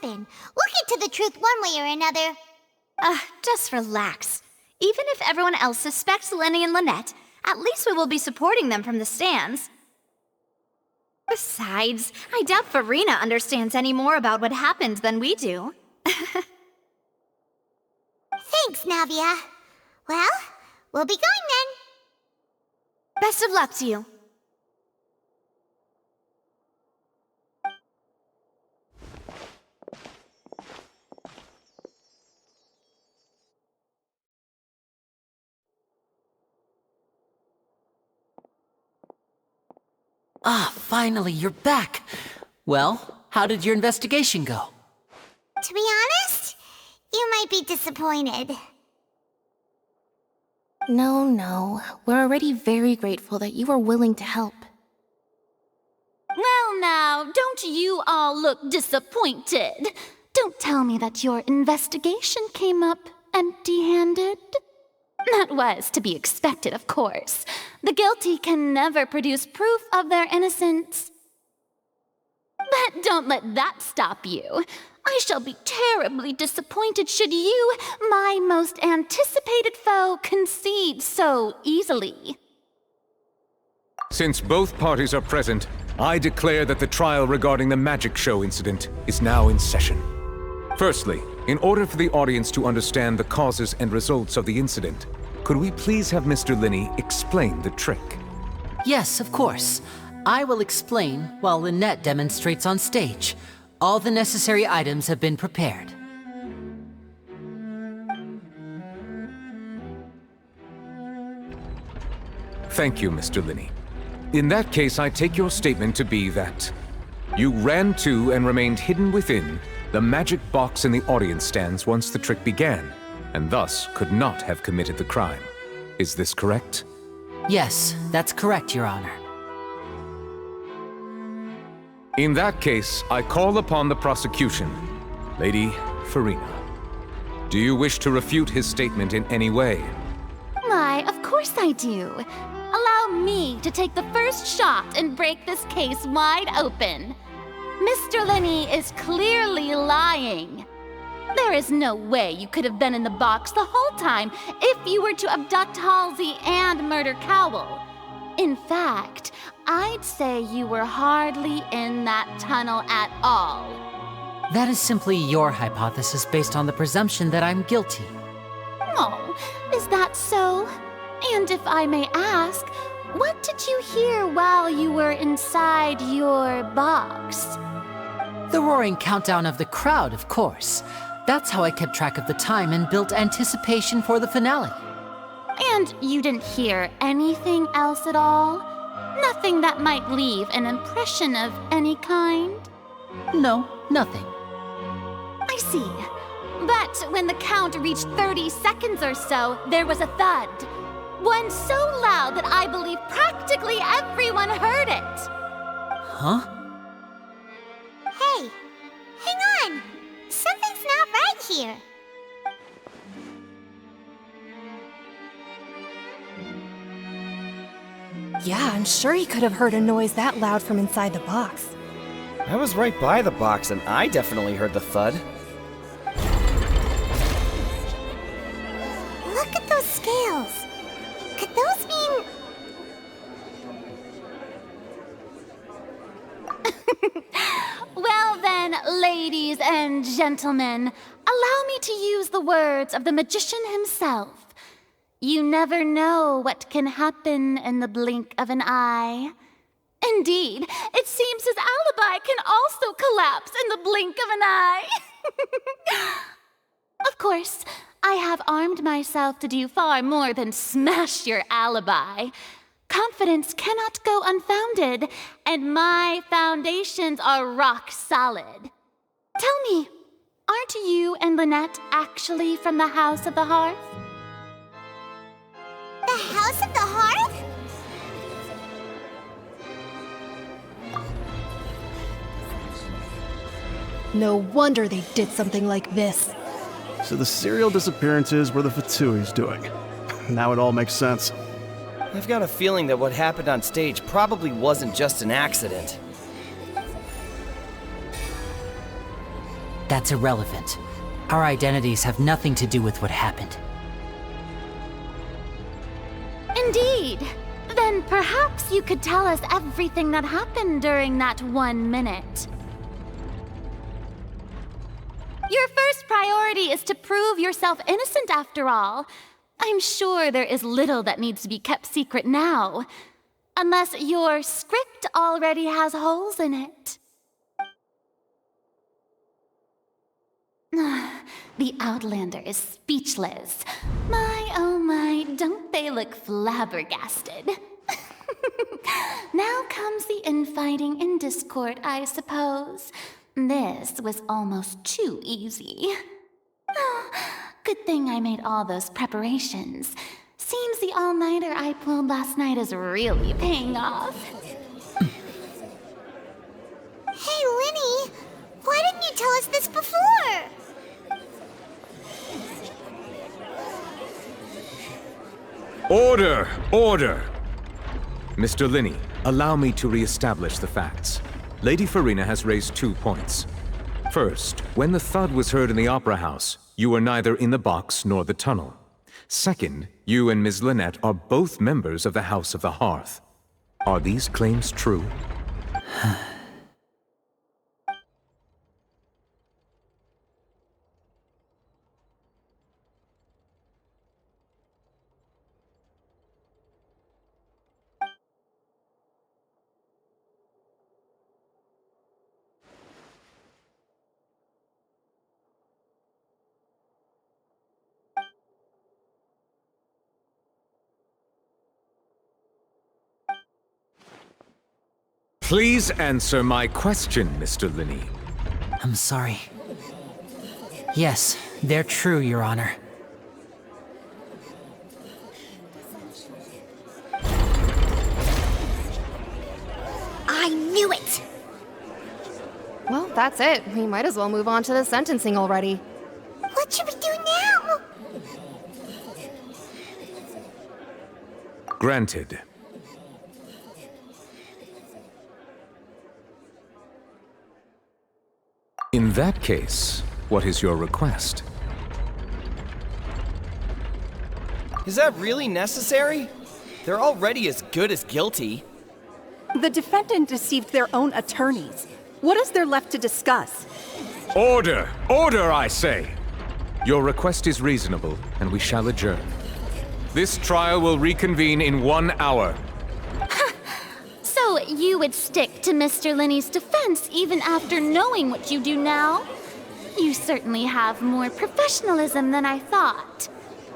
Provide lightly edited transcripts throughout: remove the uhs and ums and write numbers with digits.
happen. We'll get to the truth one way or another. Just relax. Even if everyone else suspects Lyney and Lynette, at least we will be supporting them from the stands. Besides, I doubt Farina understands any more about what happened than we do. Thanks, Navia. Well, we'll be going then. Best of luck to you. Ah, finally, you're back. Well, how did your investigation go? To be honest, you might be disappointed. No. We're already very grateful that you were willing to help. Well now, don't you all look disappointed. Don't tell me that your investigation came up empty-handed. That was to be expected, of course. The guilty can never produce proof of their innocence. But don't let that stop you. I shall be terribly disappointed should you, my most anticipated foe, concede so easily. Since both parties are present, I declare that the trial regarding the magic show incident is now in session. Firstly, in order for the audience to understand the causes and results of the incident, could we please have Mr. Lyney explain the trick? Yes, of course. I will explain while Lynette demonstrates on stage. All the necessary items have been prepared. Thank you, Mr. Lyney. In that case, I take your statement to be that you ran to and remained hidden within the magic box in the audience stands once the trick began, and thus could not have committed the crime. Is this correct? Yes, that's correct, Your Honor. In that case, I call upon the prosecution. Lady Farina, do you wish to refute his statement in any way? Why, of course I do. Allow me to take the first shot and break this case wide open. Mr. Lyney is clearly lying. There is no way you could have been in the box the whole time if you were to abduct Halsey and murder Cowell. In fact, I'd say you were hardly in that tunnel at all. That is simply your hypothesis based on the presumption that I'm guilty. Oh, is that so? And if I may ask, what did you hear while you were inside your box? The roaring countdown of the crowd, of course. That's how I kept track of the time and built anticipation for the finale. And you didn't hear anything else at all? Nothing that might leave an impression of any kind? No, nothing. I see. But when the count reached 30 seconds or so, there was a thud. One so loud that I believe practically everyone heard it. Huh? Hey, hang on. Something's not right here. Yeah, I'm sure he could have heard a noise that loud from inside the box. I was right by the box and I definitely heard the thud. Look at those scales. Could those mean... Well then, ladies and gentlemen, allow me to use the words of the magician himself. You never know what can happen in the blink of an eye. Indeed, it seems his alibi can also collapse in the blink of an eye. Of course, I have armed myself to do far more than smash your alibi. Confidence cannot go unfounded, and my foundations are rock solid. Tell me, aren't you and Lynette actually from the House of the Hearth? The House of the Hearth? No wonder they did something like this. So the serial disappearances were the Fatui's doing. Now it all makes sense. I've got a feeling that what happened on stage probably wasn't just an accident. that's irrelevant. Our identities have nothing to do with what happened. Indeed. Then perhaps you could tell us everything that happened during that 1 minute. Your first priority is to prove yourself innocent after all. I'm sure there is little that needs to be kept secret now. Unless your script already has holes in it. The Outlander is speechless. My, oh my, don't they look flabbergasted? Now comes the infighting and discord, I suppose. This was almost too easy. Good thing I made all those preparations. Seems the all-nighter I pulled last night is really paying off. Hey, Lyney! Why didn't you tell us this before? Order! Order! Mr. Lyney, allow me to re-establish the facts. Lady Farina has raised 2 points. First, when the thud was heard in the Opera House, you were neither in the box nor the tunnel. Second, you and Ms. Lynette are both members of the House of the Hearth. Are these claims true? Please answer my question, Mr. Lyney. I'm sorry. Yes, they're true, Your Honor. I knew it! Well, that's it. We might as well move on to the sentencing already. What should we do now? Granted. In that case, what is your request? Is that really necessary? They're already as good as guilty. The defendant deceived their own attorneys. What is there left to discuss? Order! Order, I say! Your request is reasonable, and we shall adjourn. This trial will reconvene in 1 hour. So you would stick to Mr. Lyney's defense even after knowing what you do now? You certainly have more professionalism than I thought.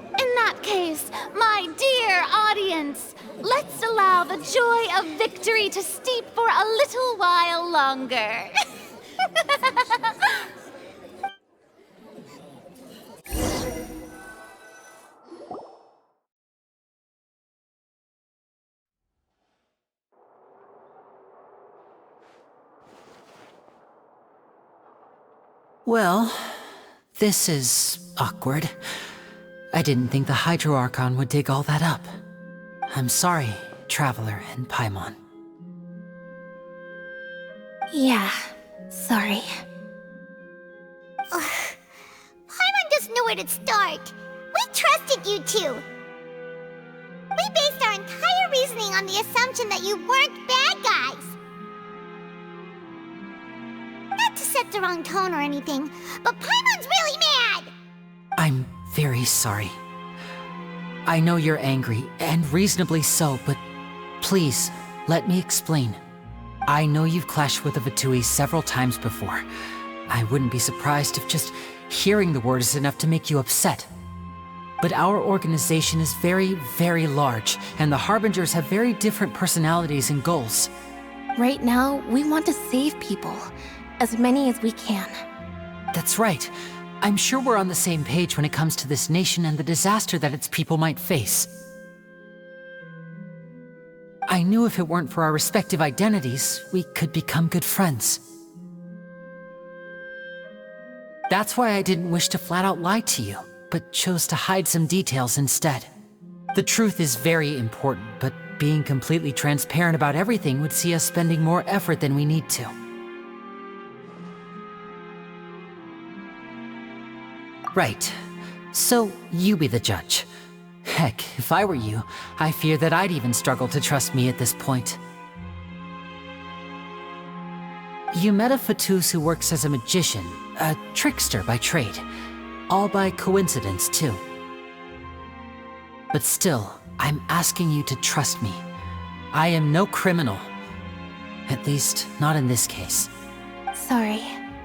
In that case, my dear audience, let's allow the joy of victory to steep for a little while longer. Well, this is awkward. I didn't think the Hydro Archon would dig all that up. I'm sorry, Traveler and Paimon. Yeah, sorry. Paimon doesn't know where to start. We trusted you two. We based our entire reasoning on the assumption that you weren't bad guys. Not to set the wrong tone or anything, but Paimon's really mad! I'm very sorry. I know you're angry, and reasonably so, but please, let me explain. I know you've clashed with the Fatui several times before. I wouldn't be surprised if just hearing the word is enough to make you upset. But our organization is very, very large, and the Harbingers have very different personalities and goals. Right now, we want to save people. As many as we can. That's right. I'm sure we're on the same page when it comes to this nation and the disaster that its people might face. I knew if it weren't for our respective identities, we could become good friends. That's why I didn't wish to flat out lie to you, but chose to hide some details instead. The truth is very important, but being completely transparent about everything would see us spending more effort than we need to. Right. So, you be the judge. Heck, if I were you, I fear that I'd even struggle to trust me at this point. You met a Fatus who works as a magician, a trickster by trade. All by coincidence, too. But still, I'm asking you to trust me. I am no criminal. At least, not in this case. Sorry.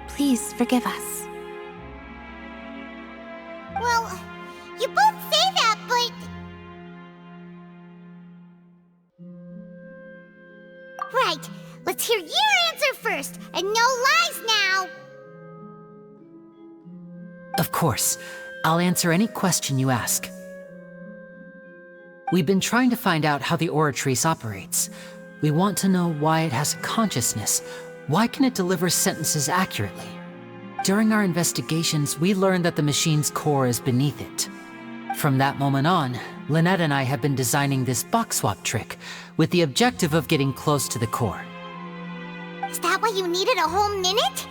Please forgive us. Well, you both say that, but... Right, let's hear your answer first, and no lies now! Of course. I'll answer any question you ask. We've been trying to find out how the Oratrice operates. We want to know why it has a consciousness. Why can it deliver sentences accurately? During our investigations, we learned that the machine's core is beneath it. From that moment on, Lynette and I have been designing this box swap trick, with the objective of getting close to the core. Is that why you needed a whole minute?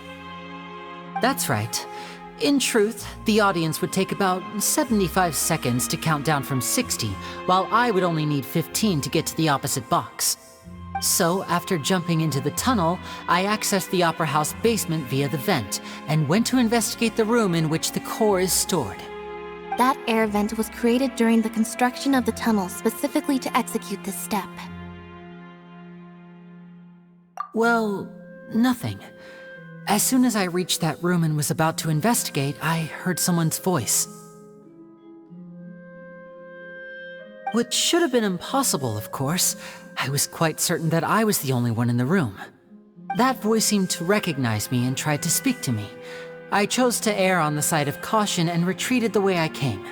That's right. In truth, the audience would take about 75 seconds to count down from 60, while I would only need 15 to get to the opposite box. So, after jumping into the tunnel, I accessed the Opera House basement via the vent, and went to investigate the room in which the core is stored. That air vent was created during the construction of the tunnel specifically to execute this step. Well, nothing. As soon as I reached that room and was about to investigate, I heard someone's voice. Which should have been impossible, of course. I was quite certain that I was the only one in the room. That voice seemed to recognize me and tried to speak to me. I chose to err on the side of caution and retreated the way I came.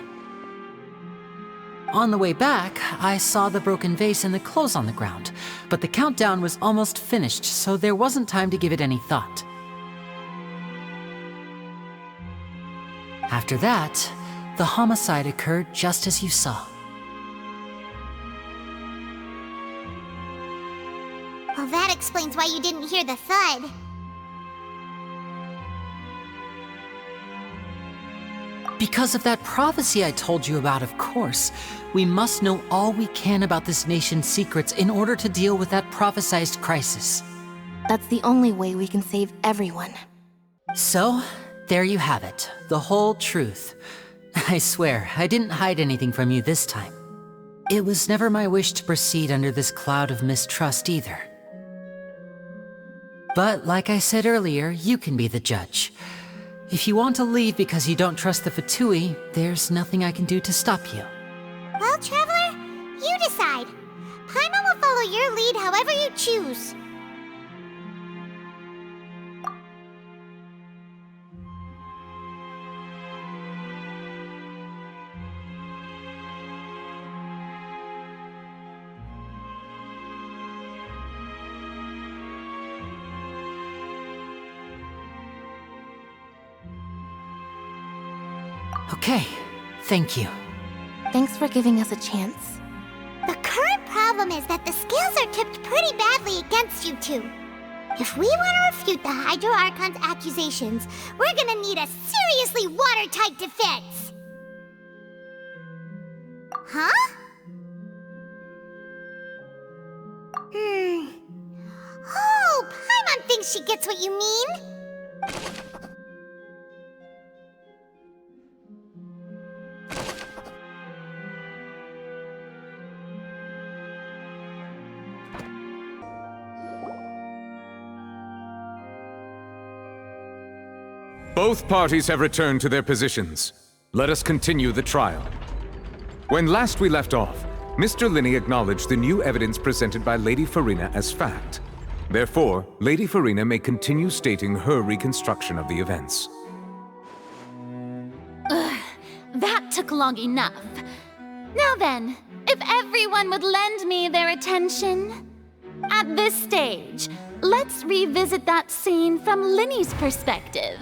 On the way back, I saw the broken vase and the clothes on the ground, but the countdown was almost finished, so there wasn't time to give it any thought. After that, the homicide occurred just as you saw. Well, that explains why you didn't hear the thud. Because of that prophecy I told you about, of course. We must know all we can about this nation's secrets in order to deal with that prophesized crisis. That's the only way we can save everyone. So, there you have it. The whole truth. I swear, I didn't hide anything from you this time. It was never my wish to proceed under this cloud of mistrust either. But like I said earlier, you can be the judge. If you want to leave because you don't trust the Fatui, there's nothing I can do to stop you. Well, Traveler, you decide. Paimon will follow your lead however you choose. Okay, thank you. Thanks for giving us a chance. The current problem is that the scales are tipped pretty badly against you two. If we want to refute the Hydro Archon's accusations, we're gonna need a seriously watertight defense. Huh? Oh, Paimon thinks she gets what you mean. Both parties have returned to their positions. Let us continue the trial. When last we left off, Mr. Lyney acknowledged the new evidence presented by Lady Farina as fact. Therefore, Lady Farina may continue stating her reconstruction of the events. That took long enough. Now then, if everyone would lend me their attention. At this stage, let's revisit that scene from Lyney's perspective.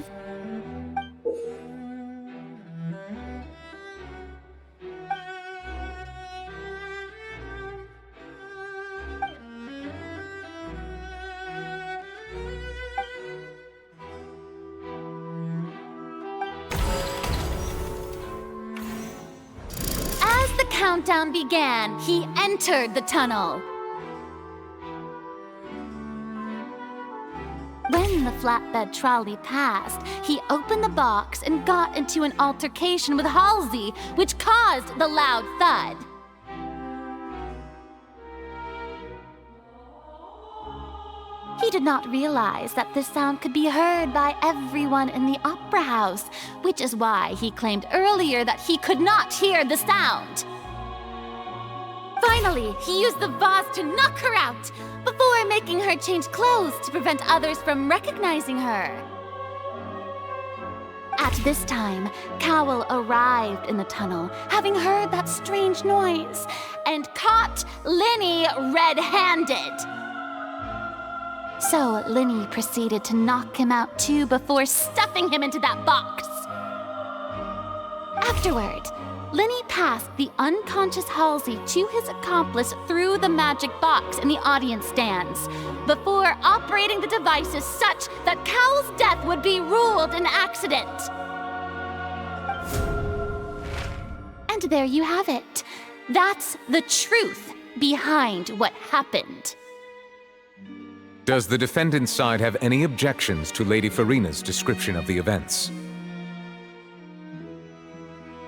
countdown began, he entered the tunnel. When the flatbed trolley passed, he opened the box and got into an altercation with Halsey, which caused the loud thud. He did not realize that this sound could be heard by everyone in the opera house, which is why he claimed earlier that he could not hear the sound. Finally, he used the vase to knock her out, before making her change clothes to prevent others from recognizing her. At this time, Cowell arrived in the tunnel, having heard that strange noise, and caught Lyney red-handed. So Lyney proceeded to knock him out too before stuffing him into that box. Afterward, Lyney passed the unconscious Halsey to his accomplice through the magic box in the audience stands, before operating the devices such that Cowell's death would be ruled an accident. And there you have it. That's the truth behind what happened. Does the defendant's side have any objections to Lady Farina's description of the events?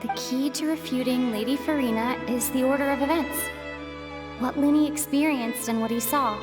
The key to refuting Lady Farina is the order of events. What Lyney experienced and what he saw.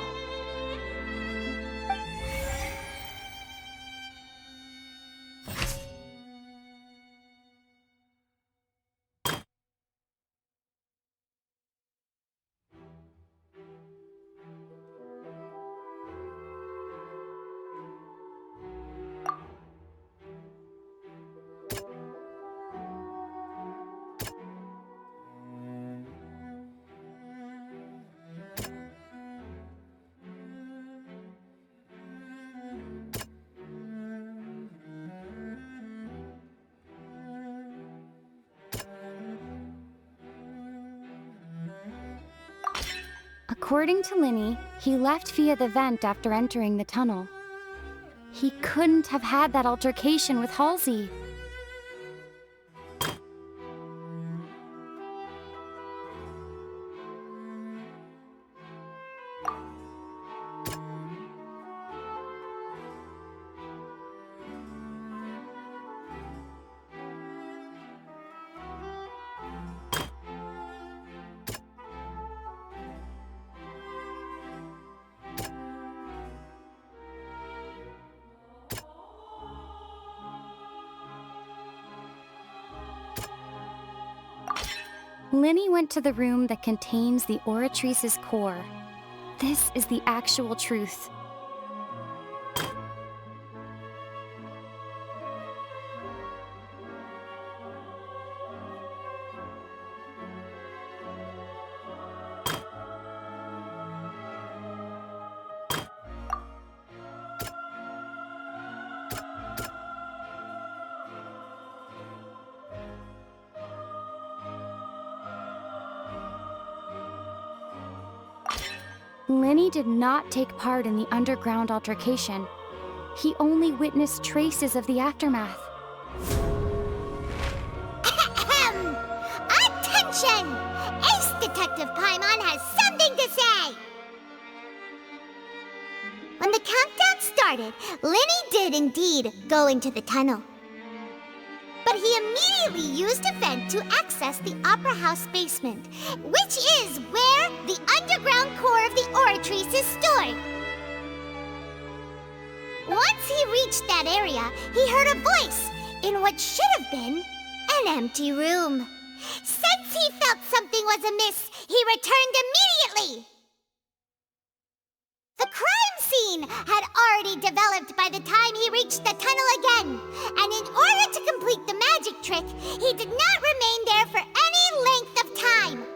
According to Lyney, he left via the vent after entering the tunnel. He couldn't have had that altercation with Halsey. Lyney went to the room that contains the Oratrice's core. This is the actual truth. Lyney did not take part in the underground altercation. He only witnessed traces of the aftermath. Attention! Ace Detective Paimon has something to say! When the countdown started, Lyney did indeed go into the tunnel. But he immediately used a vent to access the Opera House basement, which is where the underground core of the Oratrice is stored. Once he reached that area, he heard a voice in what should have been an empty room. Since he felt something was amiss, he returned immediately. The crime scene had already developed by the time he reached the tunnel again, and in order to complete the magic trick, he did not remain there for any length of time.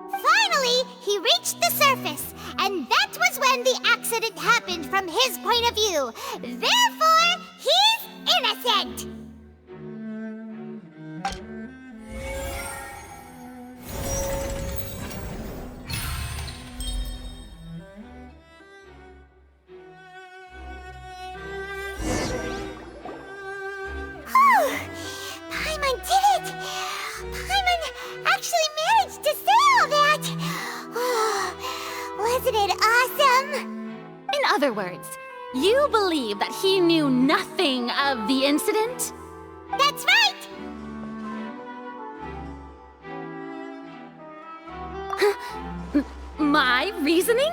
Finally, he reached the surface, and that was when the accident happened from his point of view. Therefore, he's innocent! Paimon did it! Paimon other words, you believe that he knew nothing of the incident? That's right! My reasoning?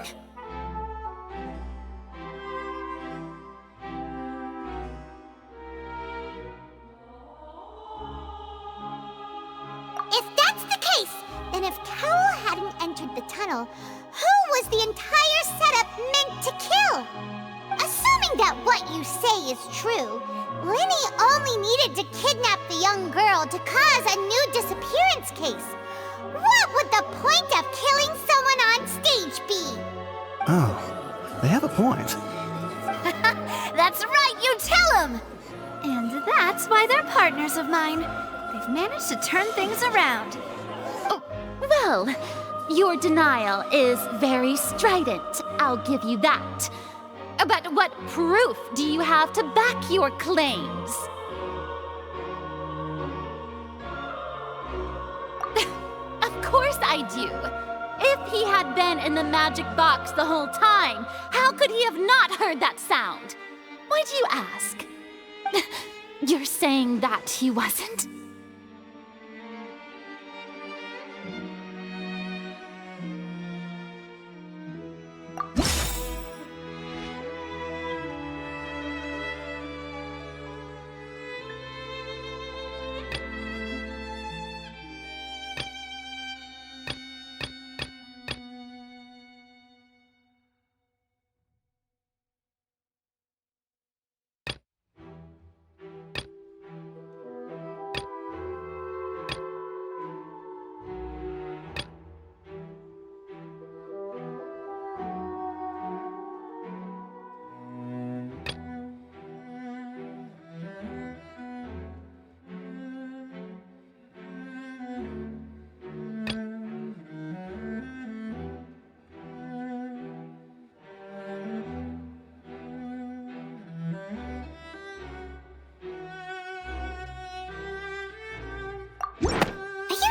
If that's the case, then if Cowell hadn't entered the tunnel, who was the entire setup meant to kill? Assuming that what you say is true, Lyney only needed to kidnap the young girl to cause a new disappearance case. What would the point of killing someone on stage be? Oh, they have a point. That's right, you tell them! And that's why they're partners of mine. They've managed to turn things around. Oh, well, your denial is very strident, I'll give you that. But what proof do you have to back your claims? Of course I do. If he had been in the magic box the whole time, how could he have not heard that sound? Why do you ask? You're saying that he wasn't?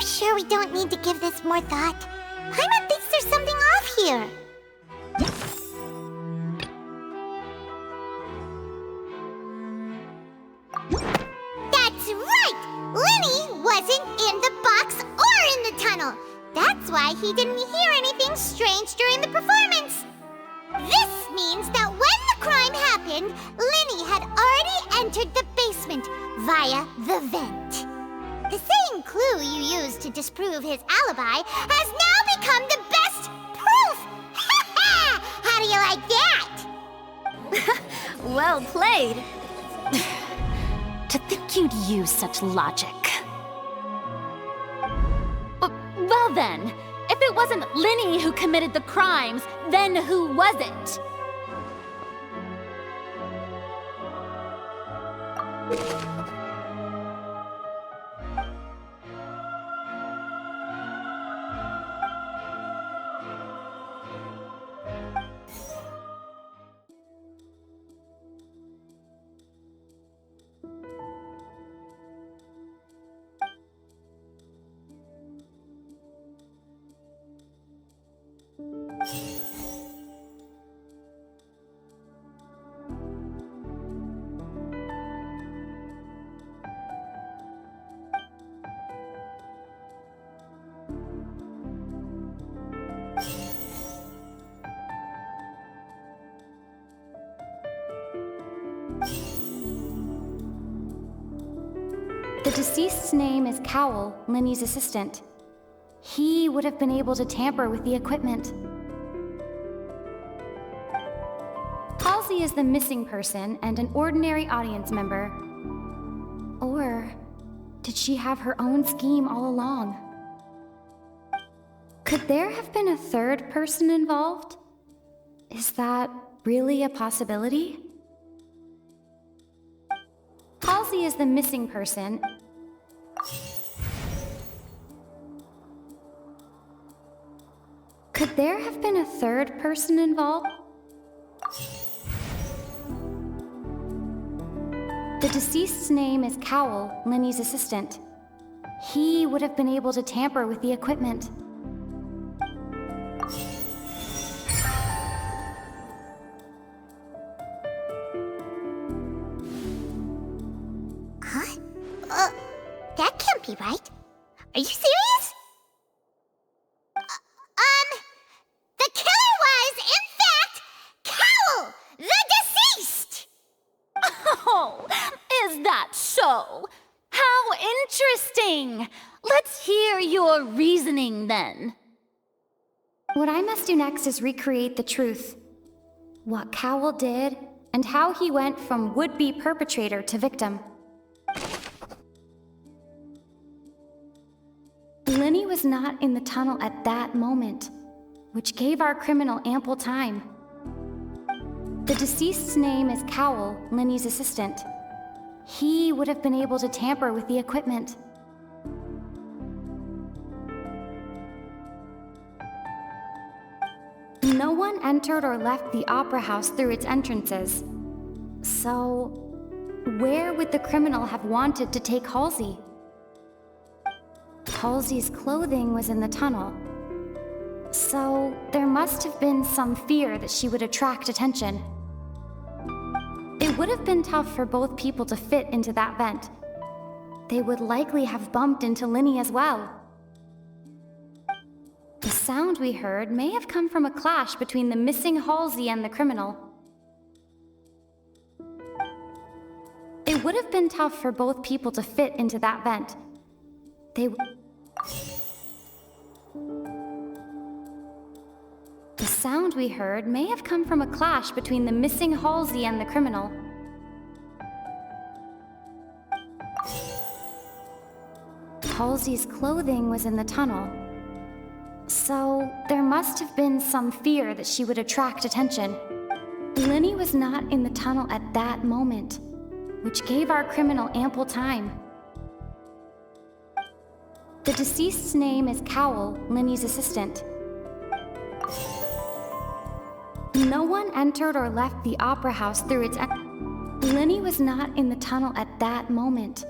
Sure we don't need to give this more thought? Paimon thinks there's something off here. That's right! Lyney wasn't in the box or in the tunnel. That's why he didn't hear anything strange during the performance. This means that when the crime happened, Lyney had already entered the basement via the vent. The same clue you used to disprove his alibi has now become the best proof! Ha ha! How do you like that? Well played. To think you'd use such logic. Well then, if it wasn't Lyney who committed the crimes, then who was it? The deceased's name is Cowell, Lyney's assistant. He would have been able to tamper with the equipment. Halsey is the missing person and an ordinary audience member. Or did she have her own scheme all along? Could there have been a third person involved? Is that really a possibility? Halsey is the missing person. Could there have been a third person involved? The deceased's name is Cowell, Lyney's assistant. He would have been able to tamper with the equipment. That can't be right. Are you serious? The killer was, in fact, Cowell, the deceased! Oh, is that so? How interesting! Let's hear your reasoning then. What I must do next is recreate the truth. What Cowell did, and how he went from would-be perpetrator to victim. Lyney was not in the tunnel at that moment, which gave our criminal ample time. The deceased's name is Cowell, Lyney's assistant. He would have been able to tamper with the equipment. No one entered or left the opera house through its entrances. So, where would the criminal have wanted to take Halsey? Halsey's clothing was in the tunnel. So, there must have been some fear that she would attract attention. It would have been tough for both people to fit into that vent. They would likely have bumped into Lyney as well. The sound we heard may have come from a clash between the missing Halsey and the criminal. It would have been tough for both people to fit into that vent. The sound we heard may have come from a clash between the missing Halsey and the criminal. Halsey's clothing was in the tunnel. So, there must have been some fear that she would attract attention. Lyney was not in the tunnel at that moment, which gave our criminal ample time. The deceased's name is Cowell, Lyney's assistant. No one entered or left the opera house through its Lyney was not in the tunnel at that moment.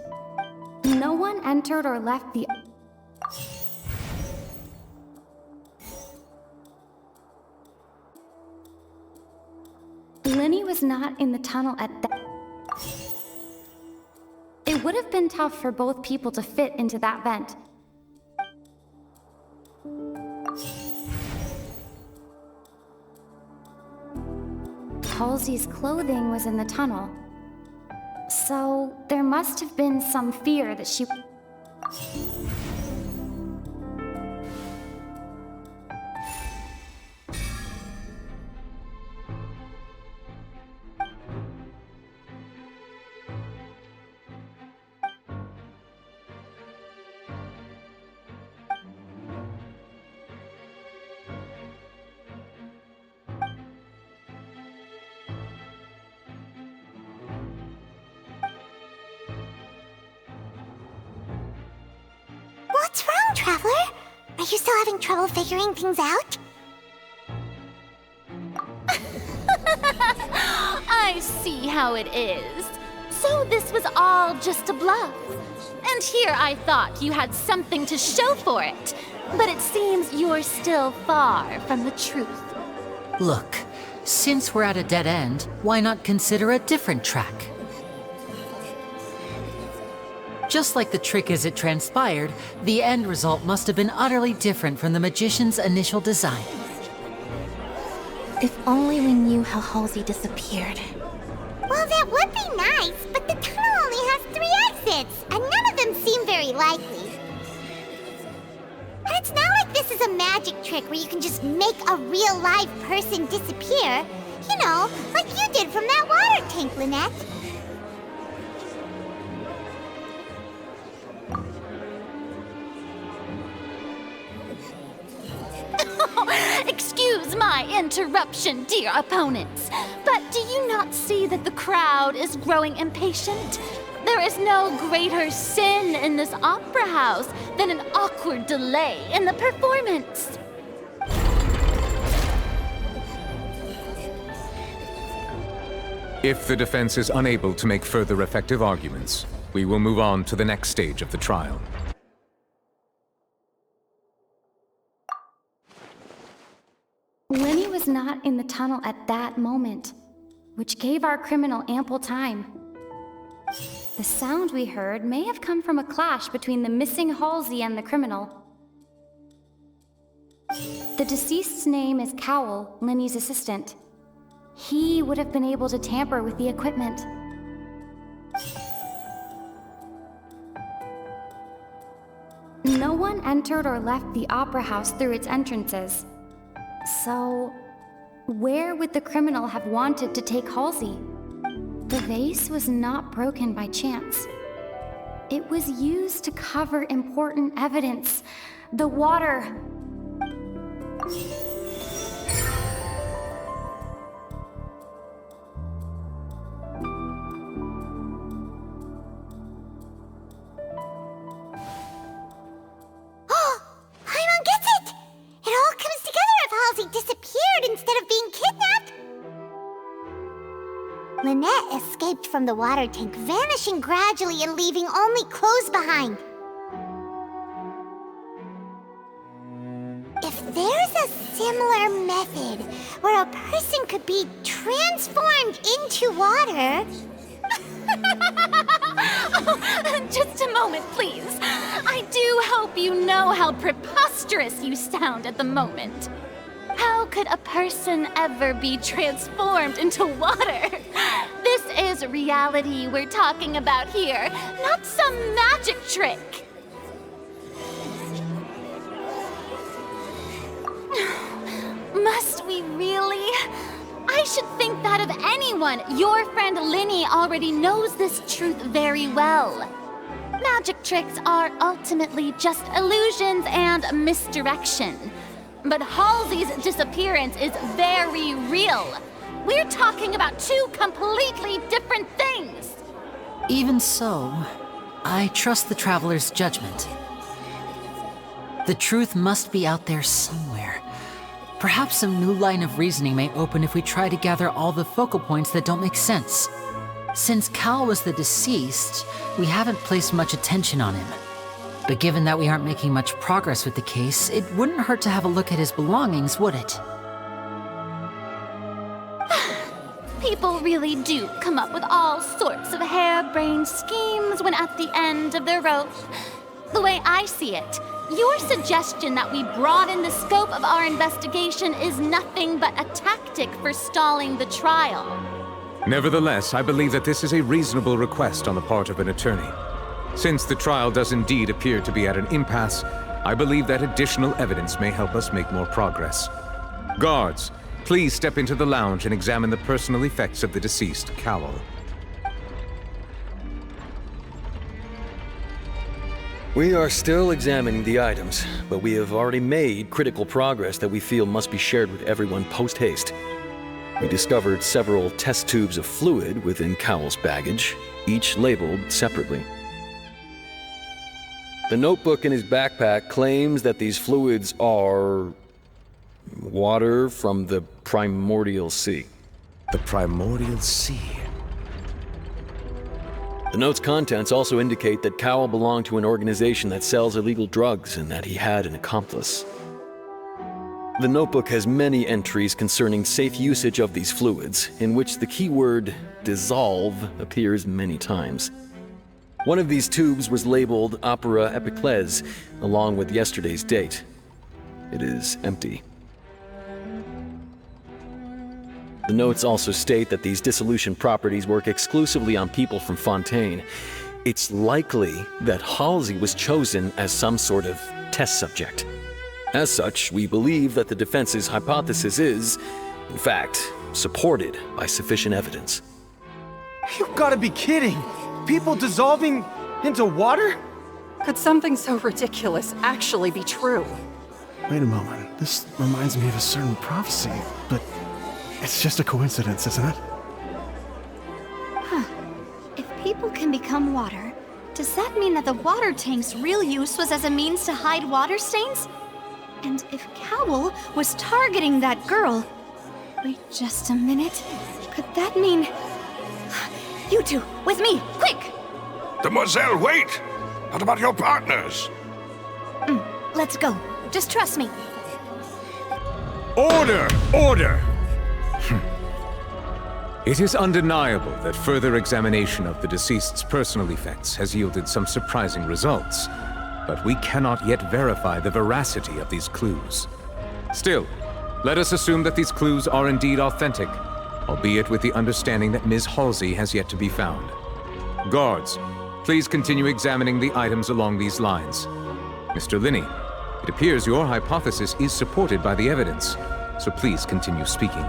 No one entered or left the Lyney was not in the tunnel at that. It would have been tough for both people to fit into that vent. Halsey's clothing was in the tunnel. So, there must have been some fear that she... What's wrong, Traveler? Are you still having trouble figuring things out? I see how it is. So this was all just a bluff. And here I thought you had something to show for it. But it seems you're still far from the truth. Look, since we're at a dead end, why not consider a different track? Just like the trick as it transpired, the end result must have been utterly different from the magician's initial design. If only we knew how Halsey disappeared. Well, that would be nice, but the tunnel only has 3 exits, and none of them seem very likely. And it's not like this is a magic trick where you can just make a real live person disappear. You know, like you did from that water tank, Lynette. Excuse my interruption, dear opponents, but do you not see that the crowd is growing impatient? There is no greater sin in this opera house than an awkward delay in the performance. If the defense is unable to make further effective arguments, we will move on to the next stage of the trial. Lyney was not in the tunnel at that moment, which gave our criminal ample time. The sound we heard may have come from a clash between the missing Halsey and the criminal. The deceased's name is Cowell, Lyney's assistant. He would have been able to tamper with the equipment. No one entered or left the Opera House through its entrances. So, where would the criminal have wanted to take Halsey? The vase was not broken by chance. It was used to cover important evidence. The water. Disappeared instead of being kidnapped? Lynette escaped from the water tank, vanishing gradually and leaving only clothes behind. If there's a similar method where a person could be transformed into water... Oh, just a moment, please. I do hope you know how preposterous you sound at the moment. How could a person ever be transformed into water? This is reality we're talking about here, not some magic trick. Must we really? I should think that of anyone. Your friend Lyney already knows this truth very well. Magic tricks are ultimately just illusions and misdirection. But Halsey's disappearance is very real. We're talking about two completely different things. Even so, I trust the Traveler's judgment. The truth must be out there somewhere. Perhaps some new line of reasoning may open if we try to gather all the focal points that don't make sense. Since Cowell was the deceased, we haven't placed much attention on him. But given that we aren't making much progress with the case, it wouldn't hurt to have a look at his belongings, would it? People really do come up with all sorts of harebrained schemes when at the end of their rope. The way I see it, your suggestion that we broaden the scope of our investigation is nothing but a tactic for stalling the trial. Nevertheless, I believe that this is a reasonable request on the part of an attorney. Since the trial does indeed appear to be at an impasse, I believe that additional evidence may help us make more progress. Guards, please step into the lounge and examine the personal effects of the deceased, Cowell. We are still examining the items, but we have already made critical progress that we feel must be shared with everyone post-haste. We discovered several test tubes of fluid within Cowell's baggage, each labeled separately. The notebook in his backpack claims that these fluids are water from the primordial sea. The primordial sea? The note's contents also indicate that Cowell belonged to an organization that sells illegal drugs and that he had an accomplice. The notebook has many entries concerning safe usage of these fluids, in which the keyword dissolve appears many times. One of these tubes was labeled Opera Epiclese, along with yesterday's date. It is empty. The notes also state that these dissolution properties work exclusively on people from Fontaine. It's likely that Halsey was chosen as some sort of test subject. As such, we believe that the defense's hypothesis is, in fact, supported by sufficient evidence. You've got to be kidding! People dissolving into water? Could something so ridiculous actually be true? Wait a moment. This reminds me of a certain prophecy, but it's just a coincidence, isn't it? Huh. If people can become water, does that mean that the water tank's real use was as a means to hide water stains? And if Cowell was targeting that girl... Wait just a minute. Could that mean... You two, with me, quick! Demoiselle, wait! What about your partners? Let's go. Just trust me. Order! Order! It is undeniable that further examination of the deceased's personal effects has yielded some surprising results, but we cannot yet verify the veracity of these clues. Still, let us assume that these clues are indeed authentic, albeit with the understanding that Ms. Halsey has yet to be found. Guards, please continue examining the items along these lines. Mr. Lyney, it appears your hypothesis is supported by the evidence, so please continue speaking.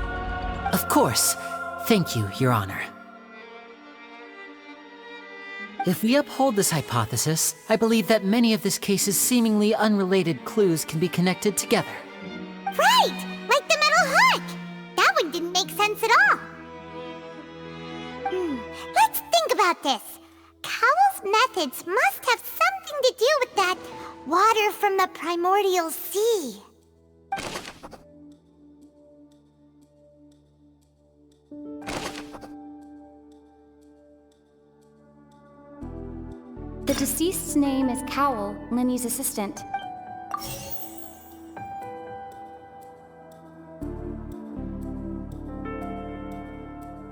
Of course. Thank you, Your Honor. If we uphold this hypothesis, I believe that many of this case's seemingly unrelated clues can be connected together. Right! Like the metal hook! That one didn't make sense at all. Let's think about this. Cowell's methods must have something to do with that water from the primordial sea. The deceased's name is Cowell, Lyney's assistant.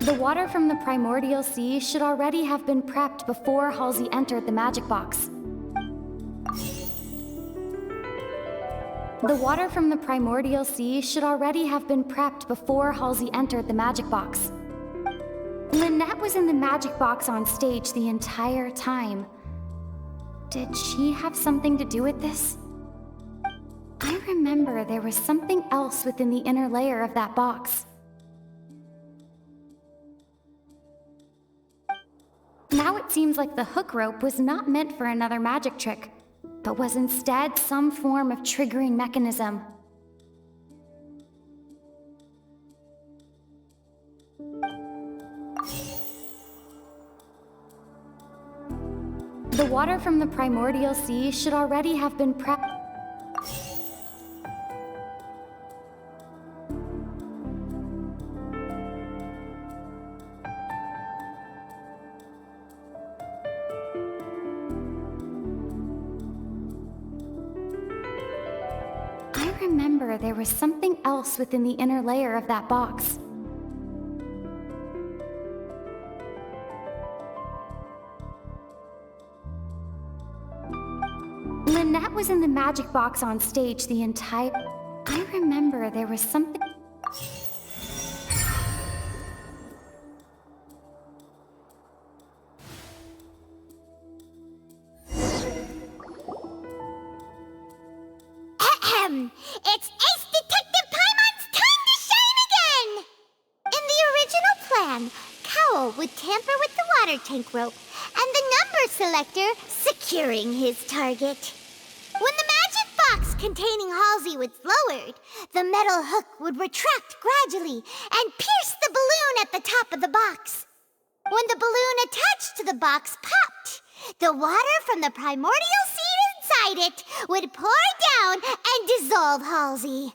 The water from the primordial sea should already have been prepped before Halsey entered the magic box. The water from the primordial sea should already have been prepped before Halsey entered the magic box. Lynette was in the magic box on stage the entire time. Did she have something to do with this? I remember there was something else within the inner layer of that box. Now it seems like the hook rope was not meant for another magic trick, but was instead some form of triggering mechanism. The water from the primordial sea should already have been prepped. I remember there was something else within the inner layer of that box. Lynette was in the magic box on stage the entire... I remember there was something... It's Ace Detective Paimon's time to shine again! In the original plan, Cowell would tamper with the water tank rope and the number selector securing his target. When the magic box containing Halsey was lowered, the metal hook would retract gradually and pierce the balloon at the top of the box. When the balloon attached to the box popped, the water from the primordial seed inside it would pour down and dissolve Halsey.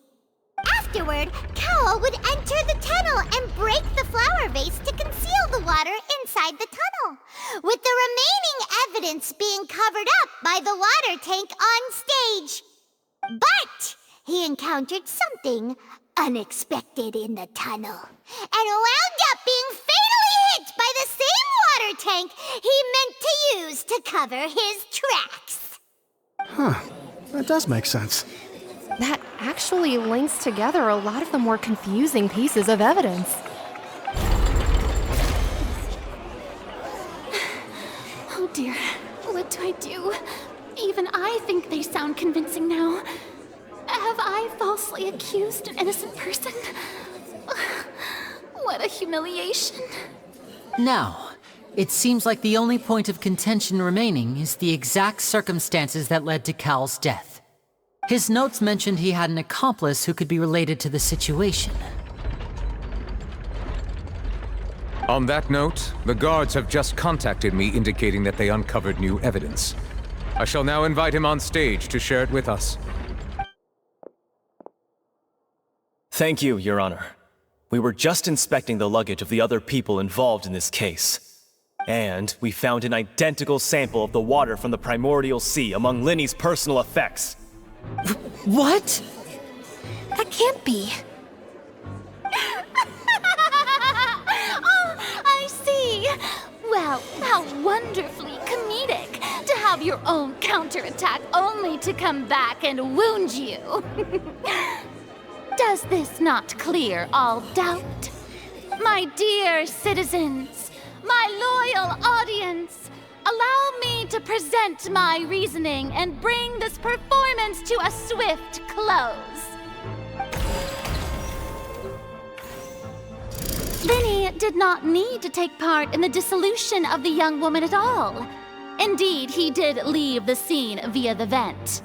Afterward, Cowell would enter the tunnel and break the flower vase to conceal the water inside the tunnel, with the remaining evidence being covered up by the water tank on stage. But he encountered something unexpected in the tunnel, and wound up being fatally hit by the same water tank he meant to use to cover his tracks. Huh, that does make sense. That actually links together a lot of the more confusing pieces of evidence. Oh dear, what do I do? Even I think they sound convincing now. Have I falsely accused an innocent person? What a humiliation. Now, it seems like the only point of contention remaining is the exact circumstances that led to Cowell's death. His notes mentioned he had an accomplice who could be related to the situation. On that note, the guards have just contacted me indicating that they uncovered new evidence. I shall now invite him on stage to share it with us. Thank you, Your Honor. We were just inspecting the luggage of the other people involved in this case. And we found an identical sample of the water from the primordial sea among Lyney's personal effects. What? That can't be. Oh how wonderfully comedic to have your own counterattack only to come back and wound you. Does this not clear all doubt? My dear citizens, my loyal audience, allow me to present my reasoning and bring this performance to a swift close. Lyney did not need to take part in the dissolution of the young woman at all. Indeed, he did leave the scene via the vent.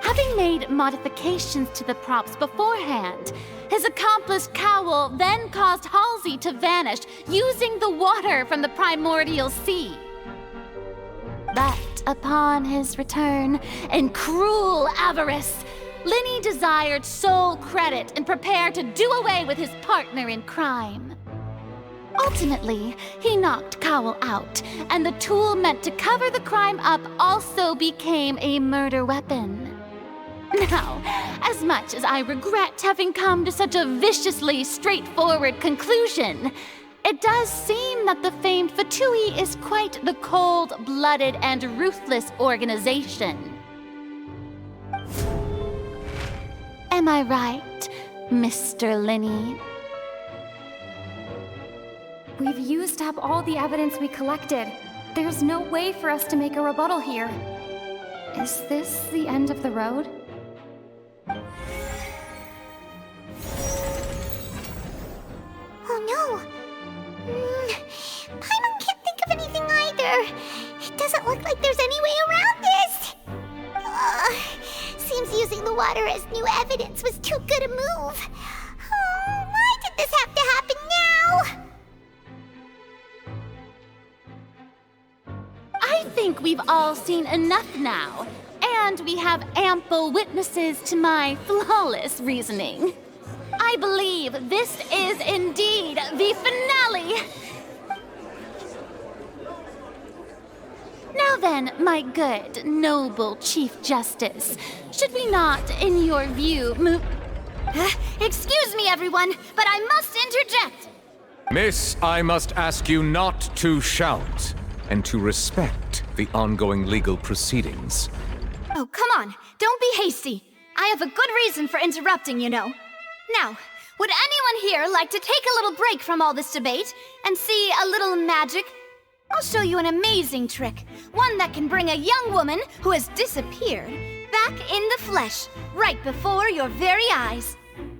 Having made modifications to the props beforehand, his accomplice Cowell then caused Halsey to vanish using the water from the primordial sea. But upon his return, in cruel avarice, Lyney desired sole credit and prepared to do away with his partner in crime. Ultimately, he knocked Cowell out, and the tool meant to cover the crime up also became a murder weapon. Now, as much as I regret having come to such a viciously straightforward conclusion, it does seem that the famed Fatui is quite the cold-blooded and ruthless organization. Am I right, Mr. Lyney? We've used up all the evidence we collected. There's no way for us to make a rebuttal here. Is this the end of the road? Oh no! Paimon can't think of anything either. It doesn't look like there's any way around this. Seems using the water as new evidence was too good a move. Oh, why did this have to happen now? I think we've all seen enough now, and we have ample witnesses to my flawless reasoning. I believe this is indeed the finale. Now then, my good, noble Chief Justice, should we not, in your view, move... Excuse me, everyone, but I must interject. Miss, I must ask you not to shout, and to respect the ongoing legal proceedings. Oh, come on. Don't be hasty. I have a good reason for interrupting, you know. Now, would anyone here like to take a little break from all this debate and see a little magic? I'll show you an amazing trick. One that can bring a young woman who has disappeared back in the flesh, right before your very eyes.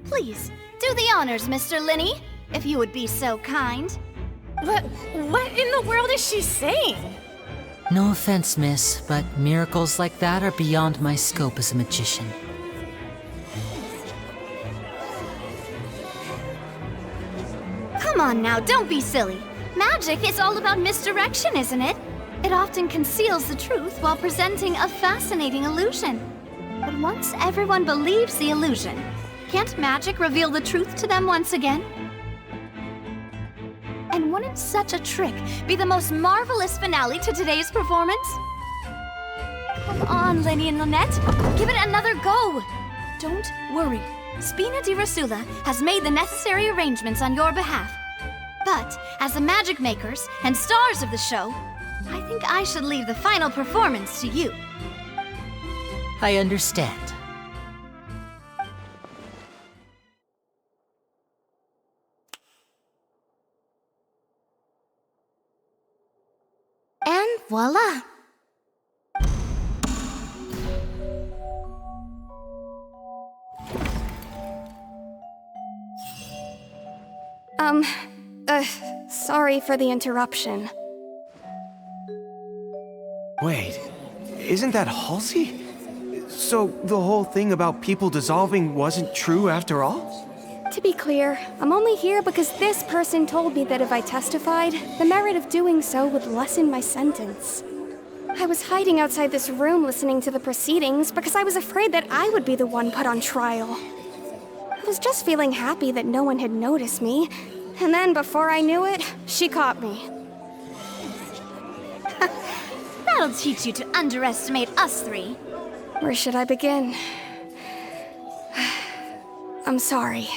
Please, do the honors, Mr. Lyney, if you would be so kind. What in the world is she saying? No offense, miss, but miracles like that are beyond my scope as a magician. Come on now, don't be silly. Magic is all about misdirection, isn't it? It often conceals the truth while presenting a fascinating illusion. But once everyone believes the illusion, can't magic reveal the truth to them once again? And wouldn't such a trick be the most marvelous finale to today's performance? Come on, Lyney and Lynette. Give it another go. Don't worry. Spina di Rasula has made the necessary arrangements on your behalf. But, as the magic makers and stars of the show, I think I should leave the final performance to you. I understand. And voila! Sorry for the interruption. Wait, isn't that Halsey? So the whole thing about people dissolving wasn't true after all? To be clear, I'm only here because this person told me that if I testified, the merit of doing so would lessen my sentence. I was hiding outside this room listening to the proceedings because I was afraid that I would be the one put on trial. I was just feeling happy that no one had noticed me, and then before I knew it, she caught me. That'll teach you to underestimate us three. Where should I begin? I'm sorry.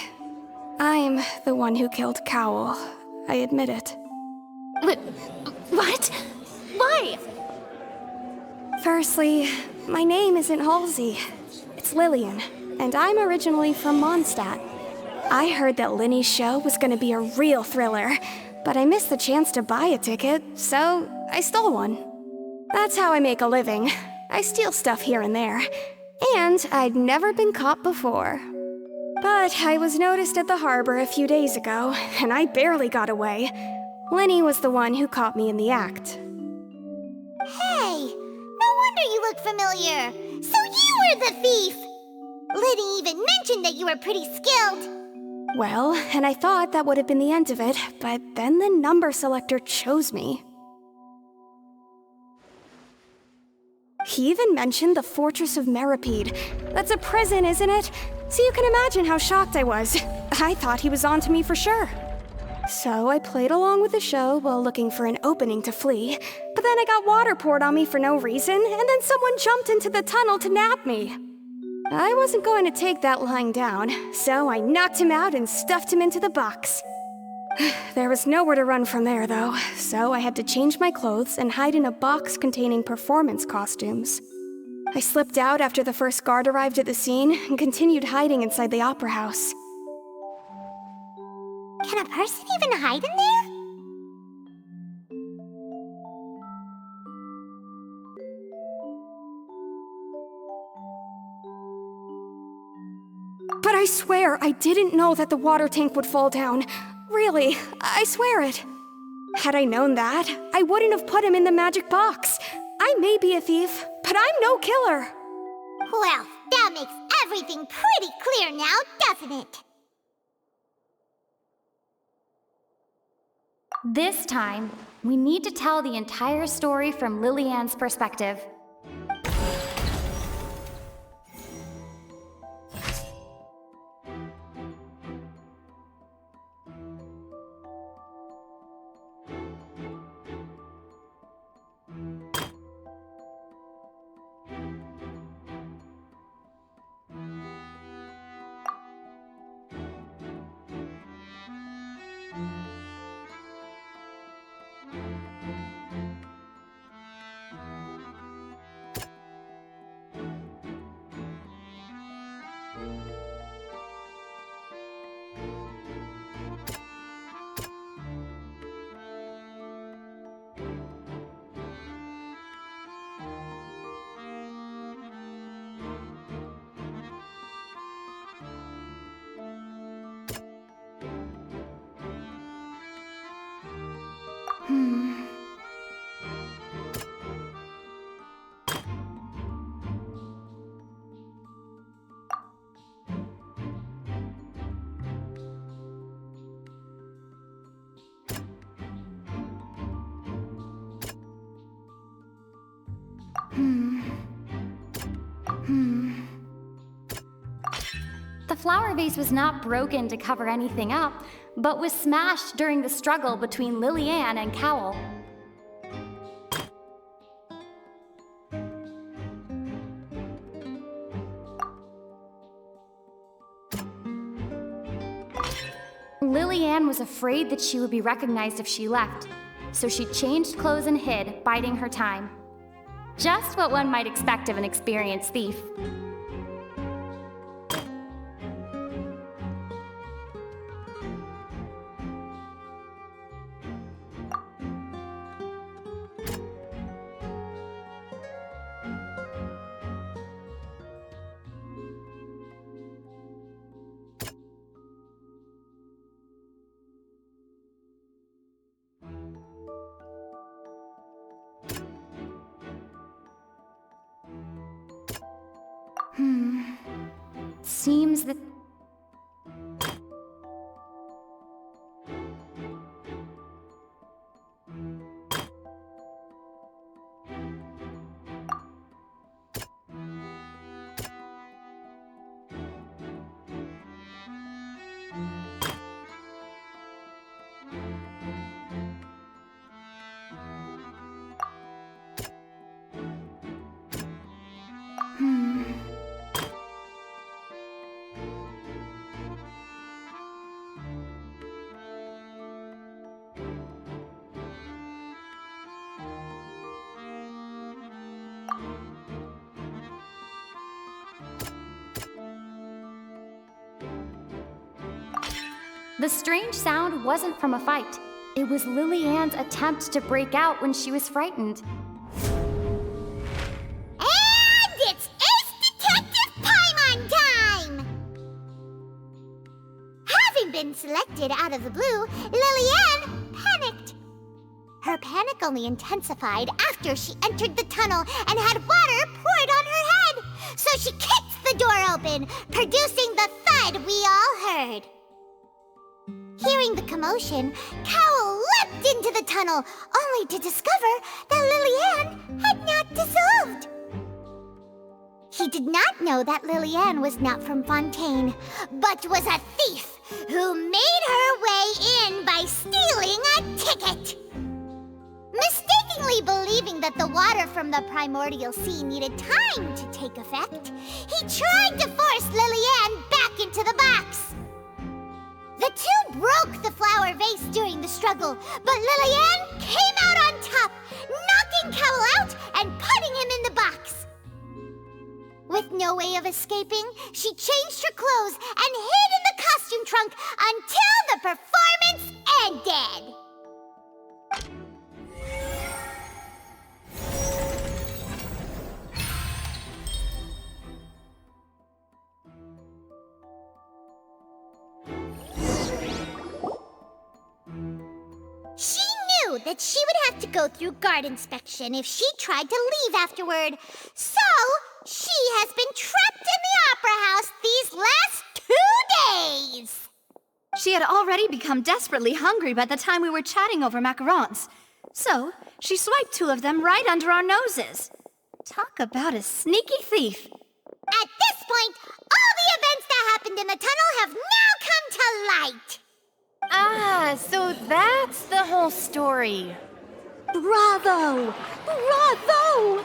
I'm the one who killed Cowell. I admit it. What? Why? Firstly, my name isn't Halsey. It's Lillian, and I'm originally from Mondstadt. I heard that Lyney's show was gonna be a real thriller, but I missed the chance to buy a ticket, so I stole one. That's how I make a living. I steal stuff here and there, and I'd never been caught before. But I was noticed at the harbor a few days ago, and I barely got away. Lyney was the one who caught me in the act. Hey, no wonder you look familiar. So you were the thief! Lyney even mentioned that you were pretty skilled. Well, and I thought that would have been the end of it, but then the number selector chose me. He even mentioned the Fortress of Meripede. That's a prison, isn't it? So you can imagine how shocked I was. I thought he was onto me for sure. So I played along with the show while looking for an opening to flee, but then I got water poured on me for no reason, and then someone jumped into the tunnel to nab me. I wasn't going to take that lying down, so I knocked him out and stuffed him into the box. There was nowhere to run from there, though, so I had to change my clothes and hide in a box containing performance costumes. I slipped out after the first guard arrived at the scene and continued hiding inside the opera house. Can a person even hide in there? But I swear I didn't know that the water tank would fall down. Really, I swear it. Had I known that, I wouldn't have put him in the magic box. I may be a thief, but I'm no killer. Well, that makes everything pretty clear now, doesn't it? This time, we need to tell the entire story from Lillian's perspective. The flower vase was not broken to cover anything up, but was smashed during the struggle between Lillian and Cowell. Lillian was afraid that she would be recognized if she left, so she changed clothes and hid, biding her time. Just what one might expect of an experienced thief. Seems that... The strange sound wasn't from a fight. It was Lily-Ann's attempt to break out when she was frightened. And it's Ace Detective Paimon time! Having been selected out of the blue, Lily-Ann panicked. Her panic only intensified after she entered the tunnel and had water poured on her head. So she kicked the door open, producing the thud we all heard. Hearing the commotion, Cowell leapt into the tunnel, only to discover that Lily-Ann had not dissolved. He did not know that Lily-Ann was not from Fontaine, but was a thief who made her way in by stealing a ticket. Mistakenly believing that the water from the primordial sea needed time to take effect, he tried to force Lily-Ann back into the box. The two broke the flower vase during the struggle, but Lily-Ann came out on top, knocking Cowell out and putting him in the box. With no way of escaping, she changed her clothes and hid in the costume trunk until the performance ended. She knew that she would have to go through guard inspection if she tried to leave afterward, so she has been trapped in the Opera House these last 2 days. She had already become desperately hungry by the time we were chatting over macarons, so she swiped 2 of them right under our noses. Talk about a sneaky thief. At this point, all the events that happened in the tunnel have now come to light. Ah, so that's the whole story. Bravo! Bravo!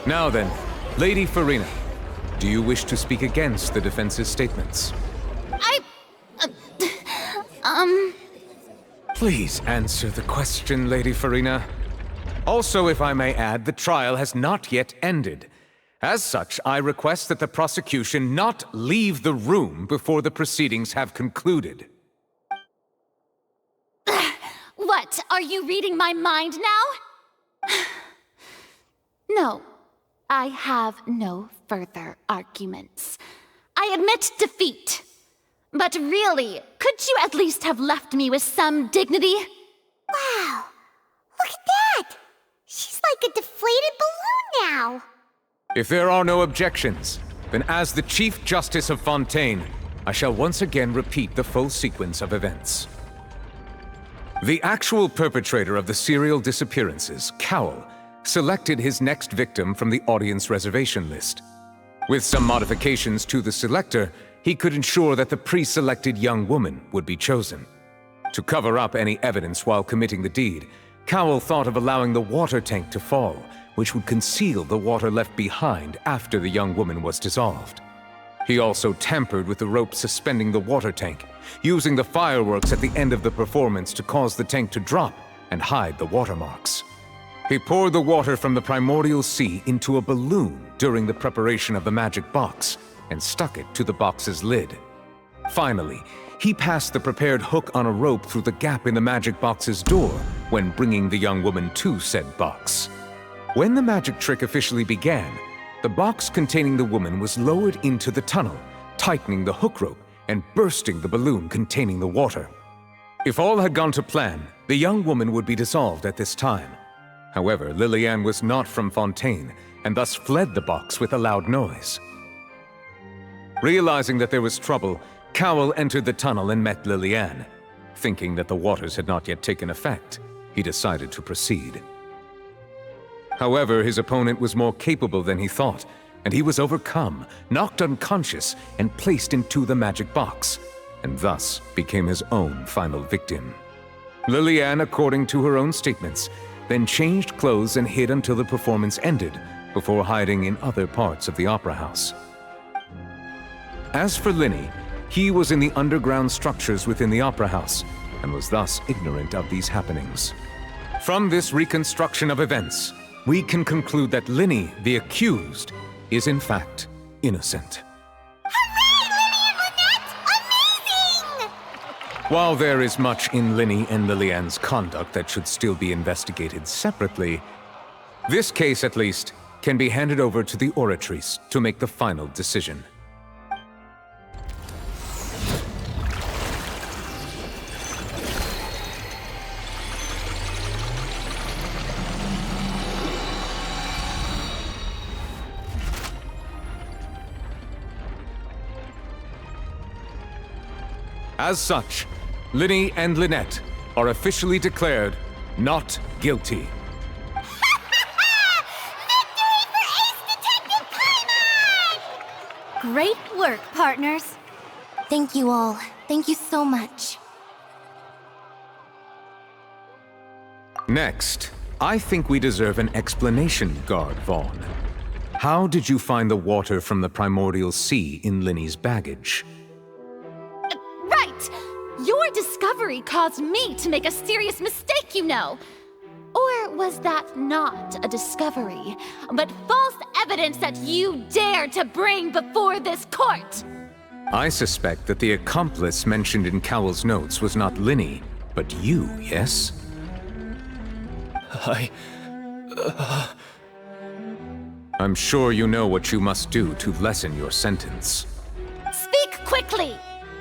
Now then, Lady Farina, do you wish to speak against the defense's statements? Please answer the question, Lady Farina. Also, if I may add, the trial has not yet ended. As such, I request that the prosecution not leave the room before the proceedings have concluded. What? Are you reading my mind now? No, I have no further arguments. I admit defeat. But really, could you at least have left me with some dignity? Wow, look at that! She's like a deflated balloon now. If there are no objections, then as the Chief Justice of Fontaine, I shall once again repeat the full sequence of events. The actual perpetrator of the serial disappearances, Cowell, selected his next victim from the audience reservation list. With some modifications to the selector, he could ensure that the pre-selected young woman would be chosen. To cover up any evidence while committing the deed, Cowell thought of allowing the water tank to fall, which would conceal the water left behind after the young woman was dissolved. He also tampered with the rope suspending the water tank, using the fireworks at the end of the performance to cause the tank to drop and hide the watermarks. He poured the water from the primordial sea into a balloon during the preparation of the magic box and stuck it to the box's lid. Finally, he passed the prepared hook on a rope through the gap in the magic box's door when bringing the young woman to said box. When the magic trick officially began, the box containing the woman was lowered into the tunnel, tightening the hook rope and bursting the balloon containing the water. If all had gone to plan, the young woman would be dissolved at this time. However, Lily-Ann was not from Fontaine and thus fled the box with a loud noise. Realizing that there was trouble, Cowell entered the tunnel and met Lily-Ann. Thinking that the waters had not yet taken effect, he decided to proceed. However, his opponent was more capable than he thought, and he was overcome, knocked unconscious, and placed into the magic box, and thus became his own final victim. Lily-Ann, according to her own statements, then changed clothes and hid until the performance ended, before hiding in other parts of the opera house. As for Lyney, he was in the underground structures within the opera house, and was thus ignorant of these happenings. From this reconstruction of events, we can conclude that Lyney, the accused, is in fact innocent. While there is much in Lyney and Lillian's conduct that should still be investigated separately, this case, at least, can be handed over to the Oratrice to make the final decision. As such, Lyney and Lynette are officially declared not guilty. Great work, partners. Thank you all. Thank you so much. Next, I think we deserve an explanation, Guard Vaughn. How did you find the water from the primordial sea in Lyney's baggage? Right! Your discovery caused me to make a serious mistake, you know. Or was that not a discovery, but false evidence that you dared to bring before this court? I suspect that the accomplice mentioned in Cowell's notes was not Lyney, but you, yes? I'm sure you know what you must do to lessen your sentence. Speak quickly!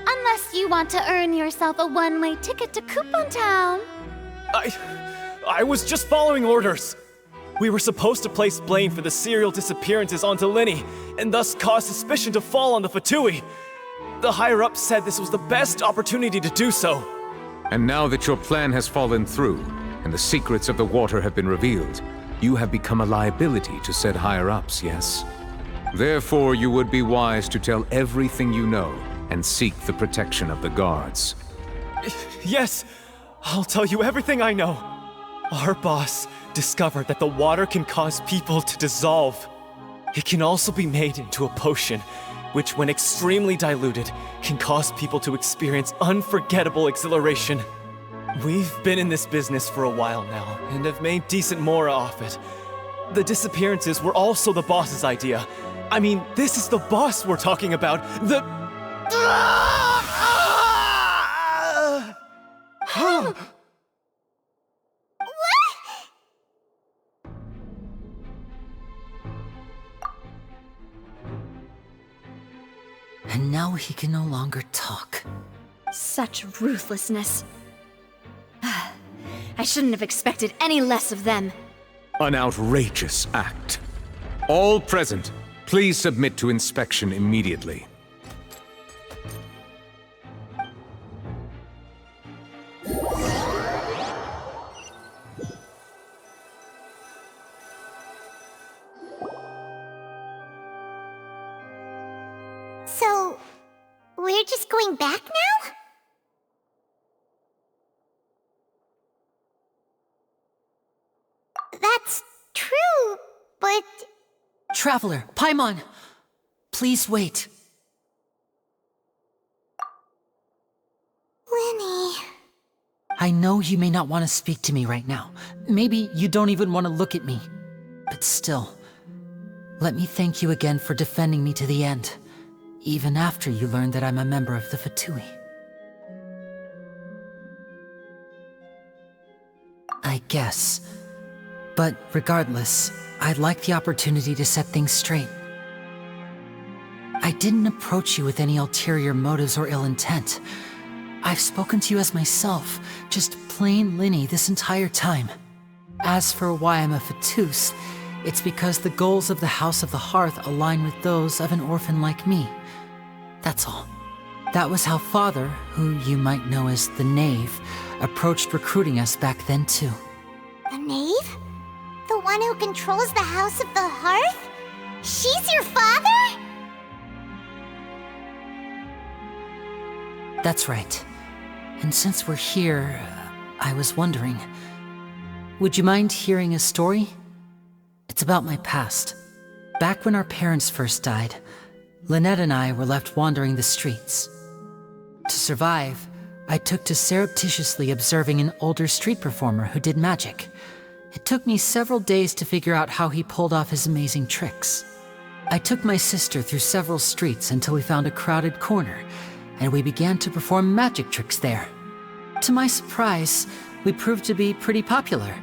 Unless you want to earn yourself a one-way ticket to Coupon Town. I was just following orders. We were supposed to place blame for the serial disappearances onto Lyney, and thus cause suspicion to fall on the Fatui. The higher-ups said this was the best opportunity to do so. And now that your plan has fallen through, and the secrets of the water have been revealed, you have become a liability to said higher-ups, yes? Therefore, you would be wise to tell everything you know, and seek the protection of the guards. Yes, I'll tell you everything I know. Our boss discovered that the water can cause people to dissolve. It can also be made into a potion, which when extremely diluted, can cause people to experience unforgettable exhilaration. We've been in this business for a while now, and have made decent mora off it. The disappearances were also the boss's idea. I mean, this is the boss we're talking about. And now he can no longer talk. Such ruthlessness. I shouldn't have expected any less of them. An outrageous act. All present, please submit to inspection immediately. So, we're just going back now? That's true, but... Traveler, Paimon! Please wait. Lyney... I know you may not want to speak to me right now. Maybe you don't even want to look at me. But still, let me thank you again for defending me to the end. Even after you learned that I'm a member of the Fatui. I guess. But regardless, I'd like the opportunity to set things straight. I didn't approach you with any ulterior motives or ill intent. I've spoken to you as myself, just plain Lyney this entire time. As for why I'm a Fatus, it's because the goals of the House of the Hearth align with those of an orphan like me. That's all. That was how Father, who you might know as the Knave, approached recruiting us back then too. The Knave? The one who controls the House of the Hearth? She's your father? That's right. And since we're here, I was wondering, would you mind hearing a story? It's about my past. Back when our parents first died, Lynette and I were left wandering the streets. To survive, I took to surreptitiously observing an older street performer who did magic. It took me several days to figure out how he pulled off his amazing tricks. I took my sister through several streets until we found a crowded corner, and we began to perform magic tricks there. To my surprise, we proved to be pretty popular,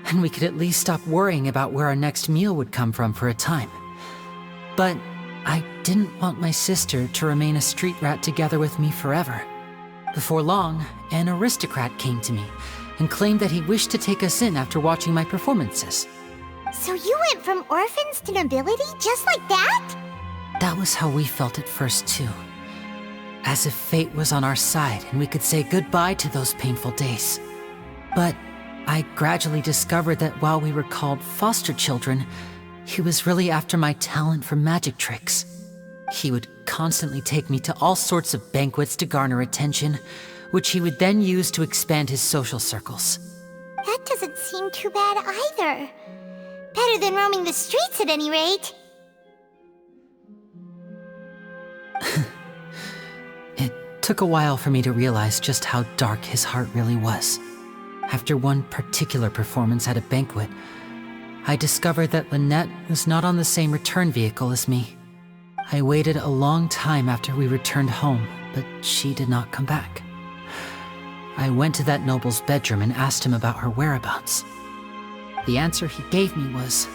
and we could at least stop worrying about where our next meal would come from for a time. But I didn't want my sister to remain a street rat together with me forever. Before long, an aristocrat came to me and claimed that he wished to take us in after watching my performances. So you went from orphans to nobility just like that? That was how we felt at first too. As if fate was on our side and we could say goodbye to those painful days. But I gradually discovered that while we were called foster children, he was really after my talent for magic tricks. He would constantly take me to all sorts of banquets to garner attention, which he would then use to expand his social circles. That doesn't seem too bad either. Better than roaming the streets at any rate. It took a while for me to realize just how dark his heart really was. After one particular performance at a banquet, I discovered that Lynette was not on the same return vehicle as me. I waited a long time after we returned home, but she did not come back. I went to that noble's bedroom and asked him about her whereabouts. The answer he gave me was,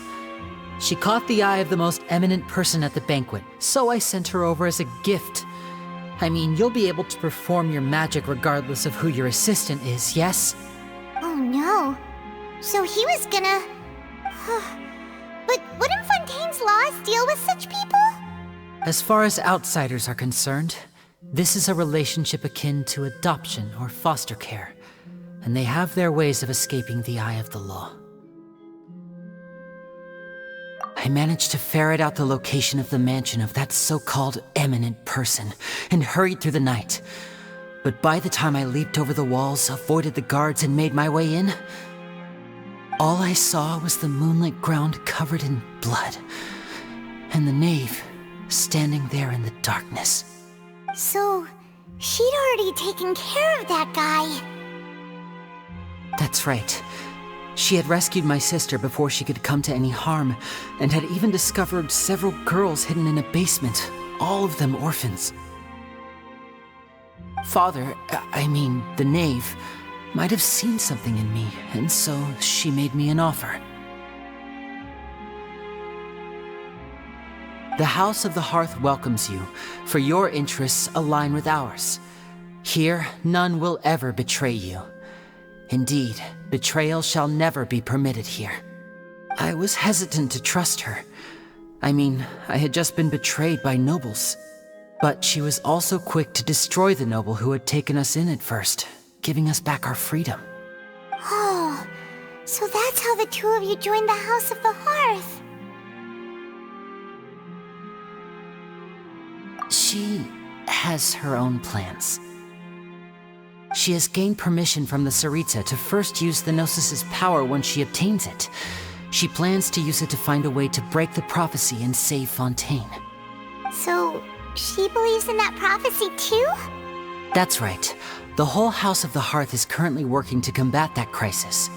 she caught the eye of the most eminent person at the banquet, so I sent her over as a gift. I mean, you'll be able to perform your magic regardless of who your assistant is, yes? Oh no. So he was gonna... But wouldn't Fontaine's laws deal with such people? As far as outsiders are concerned, this is a relationship akin to adoption or foster care, and they have their ways of escaping the eye of the law. I managed to ferret out the location of the mansion of that so-called eminent person and hurried through the night. But by the time I leaped over the walls, avoided the guards, and made my way in, all I saw was the moonlit ground covered in blood, and the knave standing there in the darkness. So, she'd already taken care of that guy. That's right. She had rescued my sister before she could come to any harm, and had even discovered several girls hidden in a basement, all of them orphans. Father, the knave, might have seen something in me, and so she made me an offer. The House of the Hearth welcomes you, for your interests align with ours. Here, none will ever betray you. Indeed, betrayal shall never be permitted here. I was hesitant to trust her. I had just been betrayed by nobles. But she was also quick to destroy the noble who had taken us in at first, giving us back our freedom. Oh, so that's how the two of you joined the House of the Hearth. She has her own plans. She has gained permission from the Tsaritsa to first use the Gnosis' power when she obtains it. She plans to use it to find a way to break the prophecy and save Fontaine. So, she believes in that prophecy too? That's right. The whole House of the Hearth is currently working to combat that crisis.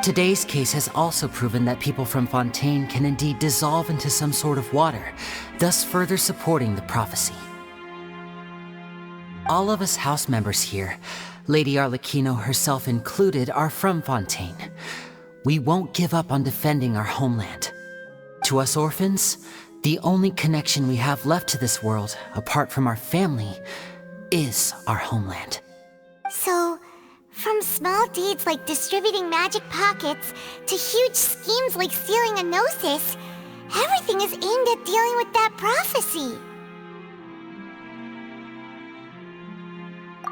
Today's case has also proven that people from Fontaine can indeed dissolve into some sort of water, thus further supporting the prophecy. All of us house members here, Lady Arlecchino herself included, are from Fontaine. We won't give up on defending our homeland. To us orphans, the only connection we have left to this world, apart from our family, is our homeland. So, from small deeds like distributing magic pockets to huge schemes like stealing a Gnosis, everything is aimed at dealing with that prophecy.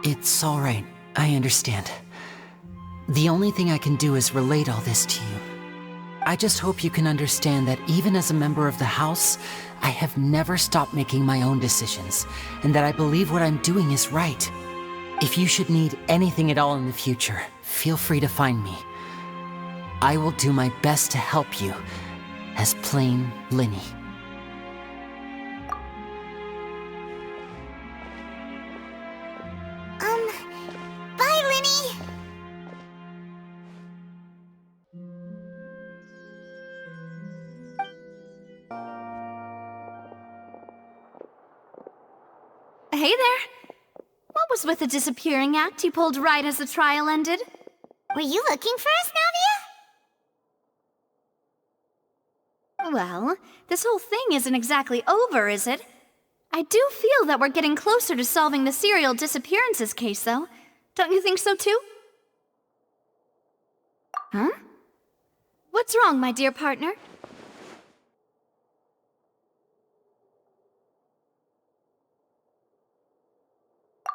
It's all right. I understand. The only thing I can do is relate all this to you. I just hope you can understand that even as a member of the House, I have never stopped making my own decisions, and that I believe what I'm doing is right. If you should need anything at all in the future, feel free to find me. I will do my best to help you, as plain Lyney. Hey there. What was with the disappearing act you pulled right as the trial ended? Were you looking for us, Navia? Well, this whole thing isn't exactly over, is it? I do feel that we're getting closer to solving the serial disappearances case, though. Don't you think so, too? Huh? What's wrong, my dear partner?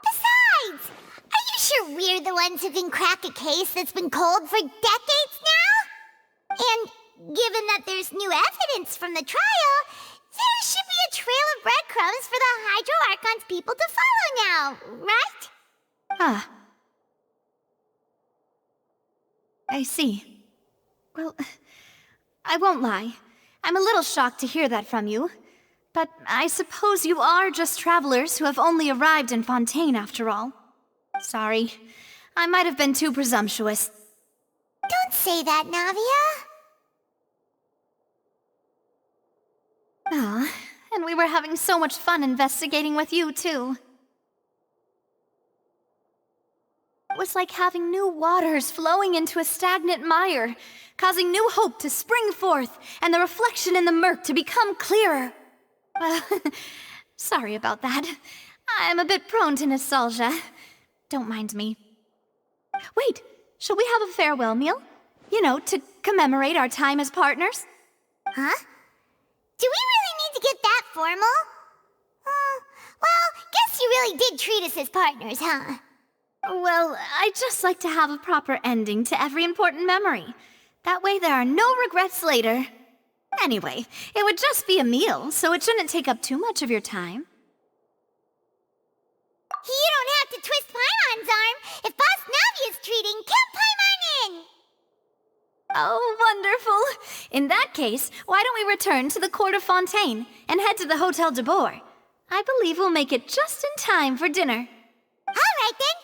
Besides, are you sure we're the ones who can crack a case that's been cold for decades now? And given that there's new evidence from the trial, there should be a trail of breadcrumbs for the Hydro Archon's people to follow now, right? Ah. I see. Well, I won't lie. I'm a little shocked to hear that from you. But I suppose you are just travelers who have only arrived in Fontaine after all. Sorry. I might have been too presumptuous. Don't say that, Navia. Ah, and we were having so much fun investigating with you, too. It was like having new waters flowing into a stagnant mire, causing new hope to spring forth, and the reflection in the murk to become clearer. Sorry about that. I'm a bit prone to nostalgia. Don't mind me. Wait, shall we have a farewell meal? You know, to commemorate our time as partners? Huh? Do we really need to get that formal? Well, guess you really did treat us as partners, huh? Well, I'd just like to have a proper ending to every important memory. That way there are no regrets later. Anyway, it would just be a meal, so it shouldn't take up too much of your time. You don't have to twist Paimon's arm. If Boss Navia's treating, count Paimon in! Oh, wonderful. In that case, why don't we return to the Court of Fontaine and head to the Hotel de Boer? I believe we'll make it just in time for dinner. All right, then.